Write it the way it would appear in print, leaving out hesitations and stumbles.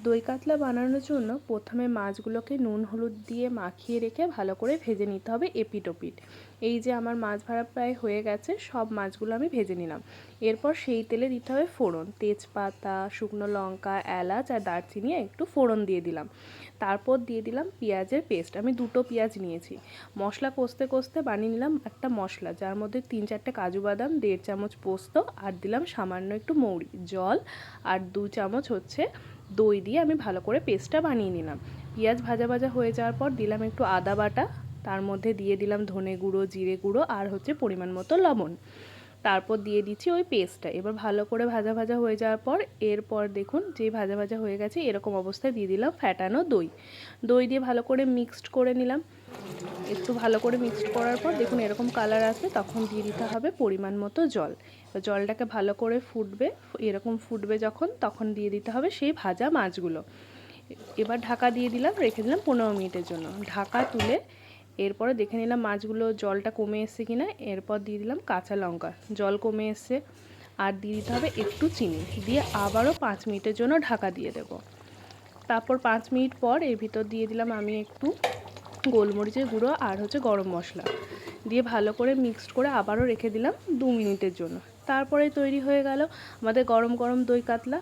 দই কাতলা বানানোর জন্য প্রথমে মাছগুলোকে নুন হলুদ দিয়ে মাখিয়ে রেখে ভালো করে ভেজে নিতে হবে এপিট ওপিট। এই যে আমার মাছ ভাজা প্রায় হয়ে গেছে, সব মাছগুলো আমি ভেজে নিলাম। এরপর সেই তেলে দিতে হবে ফোড়ন, তেজপাতা, শুকনো লঙ্কা, এলাচ আর দারচিনি একটু ফোড়ন দিয়ে দিলাম। তারপর দিয়ে দিলাম পেঁয়াজের পেস্ট, আমি 2টো পেঁয়াজ নিয়েছি। মশলা কষতে কষতে বানিয়ে নিলাম একটা মশলা, যার মধ্যে 3-4টে কাজু বাদাম, 1.5 চামচ পোস্ত আর দিলাম সামান্য একটু মৌরি, জল আর 2 চামচ হচ্ছে দই দিয়ে আমি ভালো করে পেস্টটা বানিয়ে নিলাম। পেঁয়াজ ভাজা ভাজা হয়ে যাওয়ার পর দিলাম একটু আদা বাটা, তার মধ্যে দিয়ে দিলাম ধনে গুঁড়ো, জিরে গুঁড়ো আর হচ্ছে পরিমাণ মতো লবণ। তারপর দিয়ে দিচ্ছি ওই পেস্টটা। এবার ভালো করে ভাজা ভাজা হয়ে যাওয়ার পর এরপর দেখুন যে ভাজা ভাজা হয়ে গেছে, এরকম অবস্থায় দিয়ে দিলাম ফ্যাটানো দই। দই দিয়ে ভালো করে মিক্সড করে নিলাম। একটু ভালো করে মিক্সড করার পর দেখুন এরকম কালার আসবে, তখন দিয়ে দিতে হবে পরিমাণ মতো জল। জলটাকে ভালো করে ফুটবে, এরকম ফুটবে যখন, তখন দিয়ে দিতে হবে সেই ভাজা মাছগুলো। এবার ঢাকা দিয়ে দিলাম, রেখে দিলাম 15 মিনিটের জন্য। ঢাকা তুলে এরপরে দেখে নিলাম মাছগুলো জলটা কমে এসছে কিনা। এরপর দিয়ে দিলাম কাঁচা লঙ্কা, জল কমে এসছে। আর দিয়ে দিতে হবে একটু চিনি, দিয়ে আবারও 5 মিনিটের জন্য ঢাকা দিয়ে দেবো। তারপর 5 মিনিট পর এর ভিতর দিয়ে দিলাম আমি একটু গোলমরিচের গুঁড়ো আর হচ্ছে গরম মশলা, দিয়ে ভালো করে মিক্সড করে আবারও রেখে দিলাম 2 মিনিটের জন্য। তারপরে তৈরি হয়ে গেল আমাদের গরম গরম দই কাতলা।